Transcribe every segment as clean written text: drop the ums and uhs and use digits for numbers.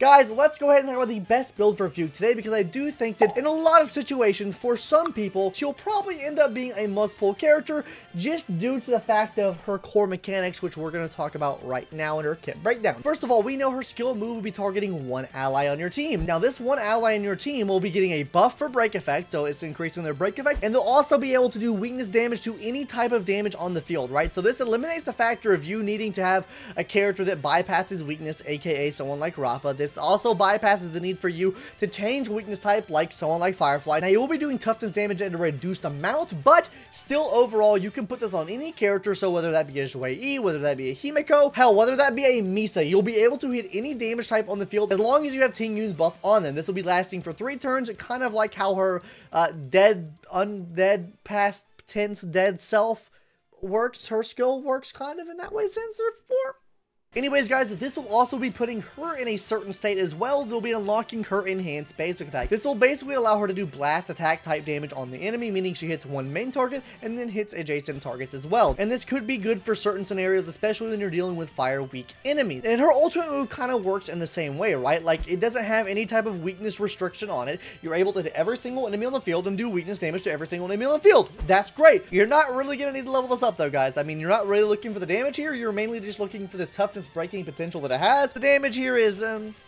Guys, let's go ahead and talk about the best build for Fugue today, because I do think that in a lot of situations, for some people, she'll probably end up being a must-pull character just due to the fact of her core mechanics, which we're going to talk about right now in her kit breakdown. First of all, we know her skill move will be targeting one ally on your team. Now, this one ally on your team will be getting a buff for break effect, so it's increasing their break effect, and they'll also be able to do weakness damage to any type of damage on the field, right? So this eliminates the factor of you needing to have a character that bypasses weakness, aka someone like Rappa. This also bypasses the need for you to change weakness type like someone like Firefly. Now, you will be doing toughness damage at a reduced amount, but still overall, you can put this on any character, so whether that be a Zhuai, whether that be a Himeko, hell, whether that be a Misa, you'll be able to hit any damage type on the field as long as you have Ting Yun's buff on them. This will be lasting for 3 turns, kind of like how her undead, past tense, dead self works. Her skill works kind of in that way since they're 4. Anyways, guys, this will also be putting her in a certain state as well. They'll be unlocking her enhanced basic attack. This will basically allow her to do blast attack type damage on the enemy, meaning she hits one main target and then hits adjacent targets as well. And this could be good for certain scenarios, especially when you're dealing with fire weak enemies. And her ultimate move kind of works in the same way, right? Like, it doesn't have any type of weakness restriction on it. You're able to hit every single enemy on the field and do weakness damage to every single enemy on the field. That's great. You're not really going to need to level this up though, guys. I mean, you're not really looking for the damage here. You're mainly just looking for the toughness breaking potential that it has. The damage here is,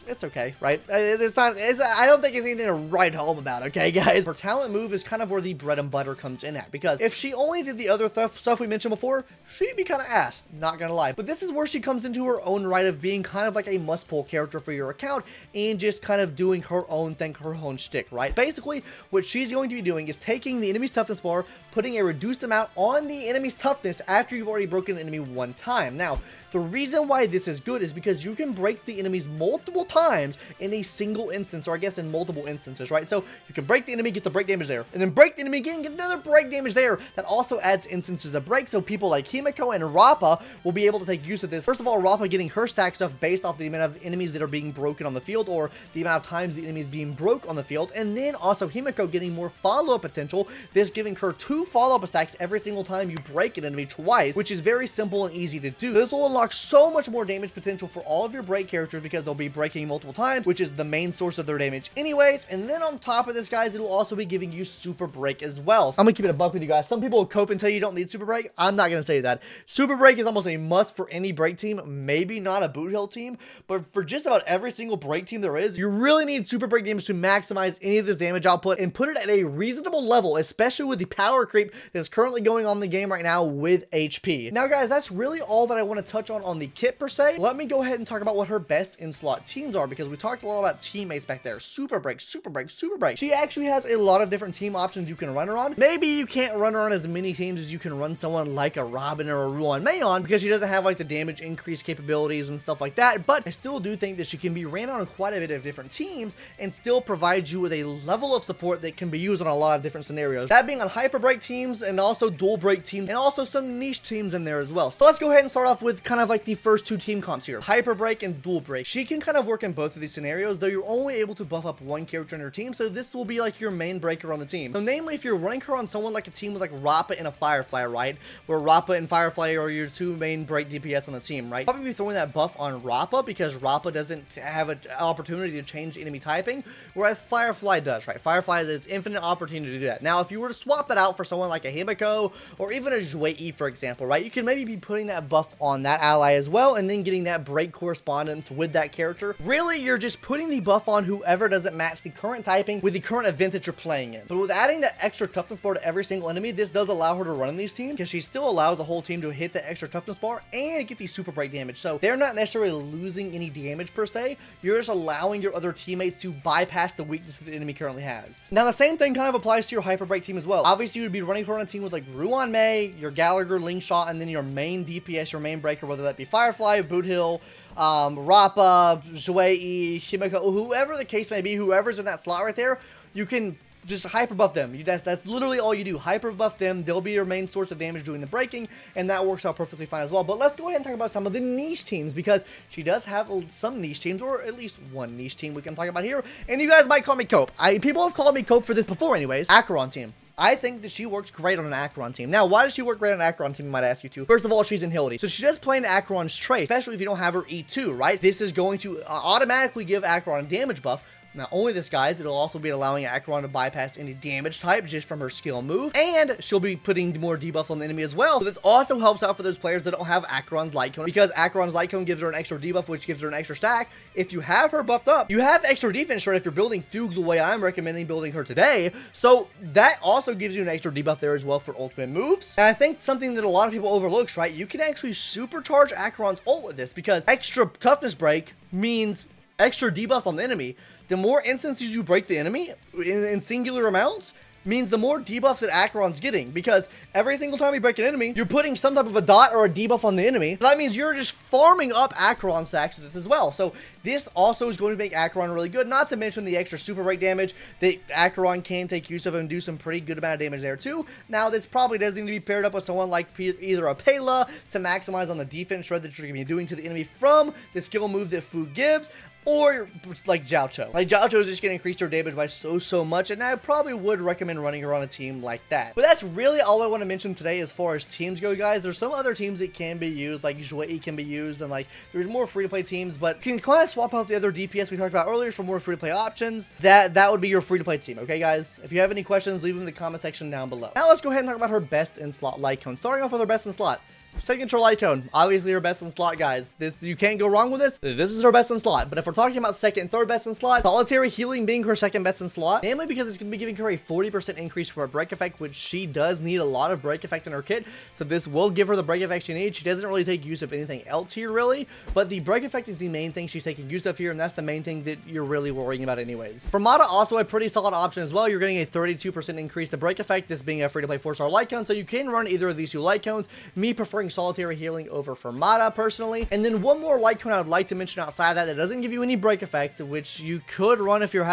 it's okay, right? I don't think it's anything to write home about, okay, guys? Her talent move is kind of where the bread and butter comes in at, because if she only did the other stuff we mentioned before, she'd be kind of ass, not gonna lie. But this is where she comes into her own right of being kind of like a must-pull character for your account and just kind of doing her own thing, her own shtick, right? Basically, what she's going to be doing is taking the enemy's toughness bar, putting a reduced amount on the enemy's toughness after you've already broken the enemy one time. Now, the reason why this is good is because you can break the enemies multiple times in a single instance, or I guess in multiple instances, right? So you can break the enemy, get the break damage there, and then break the enemy again, get another break damage there. That also adds instances of break, so people like Himeko and Rappa will be able to take use of this. First of all, Rappa getting her stack stuff based off the amount of enemies that are being broken on the field, or the amount of times the enemy is being broke on the field, and then also Himeko getting more follow-up potential, this giving her 2 follow-up stacks every single time you break an enemy twice, which is very simple and easy to do. This will unlock so much more damage potential for all of your break characters because they'll be breaking multiple times, which is the main source of their damage anyways. And then on top of this, guys, it'll also be giving you super break as well. So I'm gonna keep it a buck with you guys. Some people will cope and tell you don't need super break. I'm not gonna say that. Super break is almost a must for any break team, maybe not a boot hill team, but for just about every single break team there is, you really need super break damage to maximize any of this damage output and put it at a reasonable level, especially with the power creep that's currently going on in the game right now with HP. Now, guys, that's really all that I want to touch on the kit per se. Let me go ahead and talk about what her best in-slot teams are, because we talked a lot about teammates back there. Super break, super break, super break. She actually has a lot of different team options you can run her on. Maybe you can't run her on as many teams as you can run someone like a Robin or a Ruan Mei on, because she doesn't have like the damage increase capabilities and stuff like that, but I still do think that she can be ran on quite a bit of different teams and still provide you with a level of support that can be used on a lot of different scenarios. That being on hyper break teams and also dual break teams, and also some niche teams in there as well. So let's go ahead and start off with kind of like the first 2 team comps here, hyper break and dual break. She can kind of work in both of these scenarios, though you're only able to buff up one character in her team, so this will be like your main breaker on the team. So namely, if you're running her on someone like a team with like Rappa and a Firefly, right, where Rappa and Firefly are your 2 main break DPS on the team, right, probably be throwing that buff on Rappa because Rappa doesn't have an opportunity to change enemy typing, whereas Firefly does, right? Firefly has its infinite opportunity to do that. Now, if you were to swap that out for someone like a Himeko or even a Zhuai, for example, right, you can maybe be putting that buff on that ally as well, and then getting that break correspondence with that character. Really, you're just putting the buff on whoever doesn't match the current typing with the current event that you're playing in. But with adding that extra toughness bar to every single enemy, this does allow her to run in these teams, because she still allows the whole team to hit the extra toughness bar and get the super break damage. So they're not necessarily losing any damage per se. You're just allowing your other teammates to bypass the weakness that the enemy currently has. Now, the same thing kind of applies to your hyper break team as well. Obviously, you would be running her on a team with like Ruan Mei, your Gallagher, Lingshot, and then your main DPS, your main breaker, whether that be Firefly, Boot Hill, Rappa, Zhuai, Himeko, whoever the case may be, whoever's in that slot right there, you can just hyper buff them. That's literally all you do. Hyper buff them. They'll be your main source of damage doing the breaking, and that works out perfectly fine as well. But let's go ahead and talk about some of the niche teams, because she does have some niche teams, or at least one niche team we can talk about here. And you guys might call me Cope. People have called me Cope for this before anyways. Acheron team. I think that she works great on an Acheron team. Now, why does she work great on an Acheron team, you might ask you too? First of all, she's inhility. So she does play an Acheron's trait, especially if you don't have her E2, right? This is going to automatically give Acheron a damage buff. Not only this, guys, it'll also be allowing Acheron to bypass any damage type just from her skill move, and she'll be putting more debuffs on the enemy as well. So this also helps out for those players that don't have Acheron's Light Cone, because Acheron's Light Cone gives her an extra debuff, which gives her an extra stack. If you have her buffed up, you have extra defense right if you're building Fugue the way I'm recommending building her today. So that also gives you an extra debuff there as well for ultimate moves. And I think something that a lot of people overlooks, right? You can actually supercharge Acheron's ult with this, because extra toughness break means extra debuffs on the enemy. The more instances you break the enemy in singular amounts means the more debuffs that Acheron's getting, because every single time you break an enemy, you're putting some type of a dot or a debuff on the enemy. So that means you're just farming up Acheron stacks with this as well. So this also is going to make Acheron really good, not to mention the extra super break damage that Acheron can take use of and do some pretty good amount of damage there too. Now, this probably does need to be paired up with someone like either a Pela to maximize on the defense shred that you're going to be doing to the enemy from the skill move that Fugue gives, or like Jiaocho. Like Jiaocho is just going to increase her damage by so much, and I probably would recommend running her on a team like that. But that's really all I want to mention today as far as teams go, guys. There's some other teams that can be used, like Zhui can be used, and like there's more free-to-play teams, but you can kind of swap out the other DPS we talked about earlier for more free-to-play options. That would be your free-to-play team, okay, guys? If you have any questions, leave them in the comment section down below. Now let's go ahead and talk about her best in slot Light Cone. Starting off with her best in slot. Signature Light Cone, obviously her best in slot, guys. This, you can't go wrong with this. This is her best in slot. But if we're talking about second and third best in slot, solitary healing being her second best in slot, namely because it's going to be giving her a 40% increase for her break effect, which she does need a lot of break effect in her kit. So this will give her the break effect she needs. She doesn't really take use of anything else here, really. But the break effect is the main thing she's taking use of here, and that's the main thing that you're really worrying about anyways. For Mata, also a pretty solid option as well. You're getting a 32% increase to break effect, this being a free-to-play 4-star Light Cone. So you can run either of these two Light Cones. Me preferring solitary healing over for Mata personally. And then one more Light Cone I would like to mention outside that doesn't give you any break effect, which you could run if you're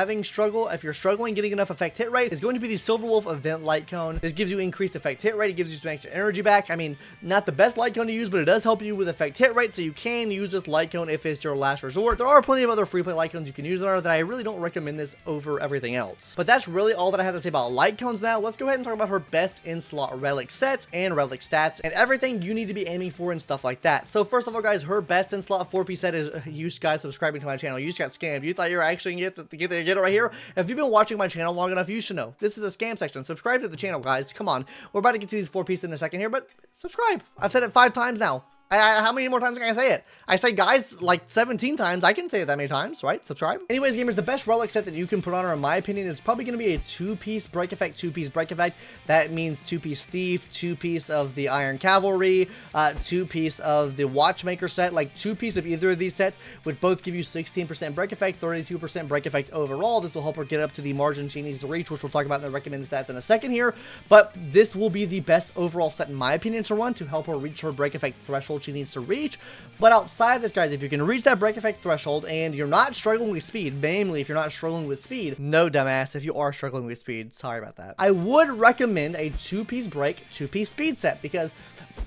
struggling getting enough effect hit rate, is going to be the Silver Wolf Event Light Cone. This gives you increased effect hit rate. It gives you some extra energy back. I mean, not the best Light Cone to use, but it does help you with effect hit rate, so you can use this Light Cone if it's your last resort. There are plenty of other free play Light Cones you can use on her that I really don't recommend this over everything else. But that's really all that I have to say about Light Cones now. Let's go ahead and talk about her best in slot Relic sets and Relic stats and everything you need to be aiming for and stuff like that. So first of all, guys, her best in slot 4-piece set is you guys subscribing to my channel. You just got scammed. You thought you were actually going to get it right here? If you've been watching my channel long enough, you should know. This is a scam section. Subscribe to the channel, guys. Come on. We're about to get to these 4-piece in a second here, but subscribe. I've said it 5 times now. How many more times can I say it? I say guys like 17 times. I can say it that many times, right? Subscribe. Anyways, gamers, the best Relic set that you can put on her, in my opinion, is probably going to be a 2-piece break effect, 2-piece break effect. That means 2-piece Thief, 2-piece of the Iron Cavalry, 2-piece of the Watchmaker set. Like 2-piece of either of these sets would both give you 16% break effect, 32% break effect overall. This will help her get up to the margin she needs to reach, which we'll talk about in the recommended stats in a second here. But this will be the best overall set, in my opinion, to run to help her reach her break effect threshold she needs to reach. But outside of this, guys, if you can reach that break effect threshold and you're not struggling with speed, namely if you're not struggling with speed, no, dumbass, if you are struggling with speed, sorry about that, I would recommend a 2-piece break, 2-piece speed set, because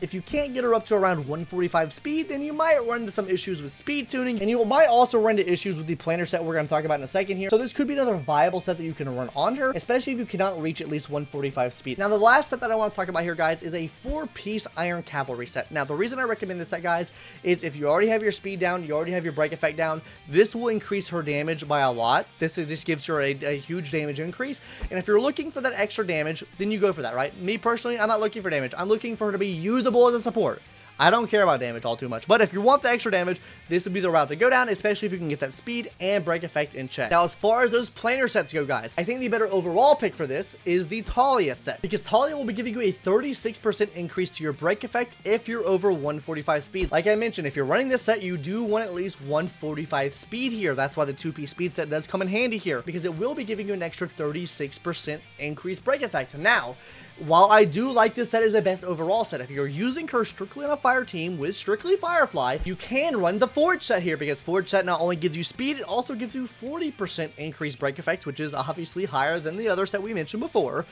if you can't get her up to around 145 speed, then you might run into some issues with speed tuning, and you might also run into issues with the planner set we're going to talk about in a second here. So this could be another viable set that you can run on her, especially if you cannot reach at least 145 speed. Now, the last set that I want to talk about here, guys, is a 4-piece Iron Cavalry set. Now, the reason I recommend this set, guys, is if you already have your speed down, you already have your break effect down, this will increase her damage by a lot. This just gives her a huge damage increase, and if you're looking for that extra damage, then you go for that, right? Me personally, I'm not looking for damage. I'm looking for her to be usable as a support. I don't care about damage all too much, but if you want the extra damage, this would be the route to go down, especially if you can get that speed and break effect in check. Now, as far as those planar sets go, guys, I think the better overall pick for this is the Talia set, because Talia will be giving you a 36% increase to your break effect if you're over 145 speed. Like I mentioned, if you're running this set, you do want at least 145 speed here. That's why the 2-piece speed set does come in handy here, because it will be giving you an extra 36% increased break effect. Now, while I do like this set as the best overall set, if you're using her strictly on a fire team with strictly Firefly, you can run the Forge set here, because Forge set not only gives you speed, it also gives you 40% increased break effect, which is obviously higher than the other set we mentioned before,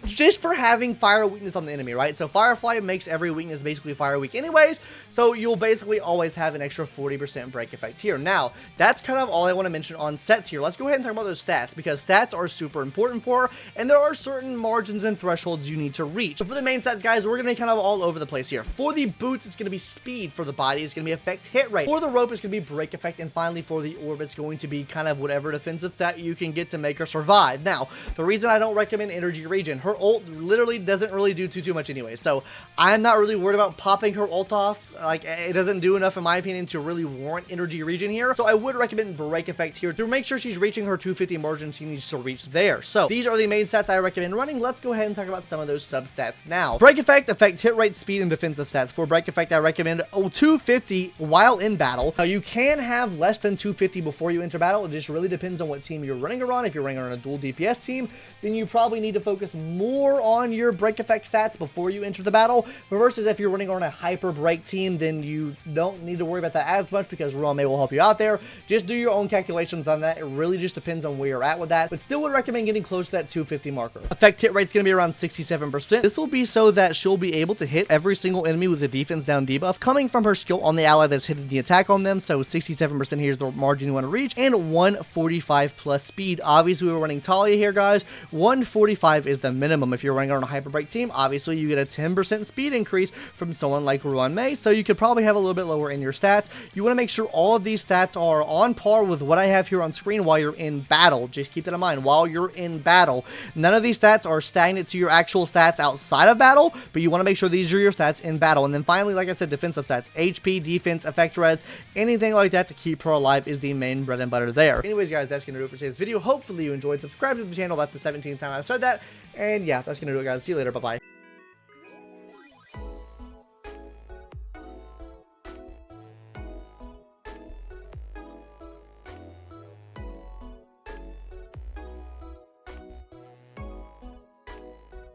just for having fire weakness on the enemy, right? So Firefly makes every weakness basically fire weak anyways, so you'll basically always have an extra 40% break effect here. Now, that's kind of all I want to mention on sets here. Let's go ahead and talk about those stats, because stats are super important for her, and there are certain margins and thresholds you need to reach. So for the main stats, guys, we're going to be kind of all over the place here. For the boots, it's going to be speed. For the body, it's going to be effect hit rate. For the rope, it's going to be break effect. And finally, for the orb, it's going to be kind of whatever defensive stat you can get to make her survive. Now, the reason I don't recommend energy regen, her ult literally doesn't really do too much anyway. So I'm not really worried about popping her ult off. Like, it doesn't do enough, in my opinion, to really warrant energy regen here. So I would recommend break effect here to make sure she's reaching her 250 margin she needs to reach there. So these are the main stats I recommend running. Let's go ahead and talk about some of those substats now. Break effect, effect hit rate, speed, and defensive stats. For break effect, I recommend 250 while in battle. Now, you can have less than 250 before you enter battle. It just really depends on what team you're running her on. If you're running her on a dual DPS team, then you probably need to focus more on your break effect stats before you enter the battle. Versus if you're running on a hyper break team, then you don't need to worry about that as much, because Raw May will help you out there. Just do your own calculations on that. It really just depends on where you're at with that, but still would recommend getting close to that 250 marker. Effect hit rate's going to be around 67%. This will be so that she'll be able to hit every single enemy with a defense down debuff coming from her skill on the ally that's hitting the attack on them. So 67% here is the margin you want to reach, and 145 plus speed. Obviously, we're running Talia here, guys. 145 is the minimum. If you're running on a hyper break team, obviously you get a 10% speed increase from someone like Ruan Mei, so you could probably have a little bit lower in your stats. You want to make sure all of these stats are on par with what I have here on screen while you're in battle. Just keep that in mind. While you're in battle, none of these stats are stagnant to your actual stats outside of battle, but you want to make sure these are your stats in battle. And then finally, like I said, defensive stats, HP, defense, effect res, anything like that to keep her alive is the main bread and butter there. Anyways, guys, that's going to do it for today's video. Hopefully you enjoyed. Subscribe to the channel. That's the 17th time I've said that. And yeah, that's going to do it, guys. See you later. Bye-bye.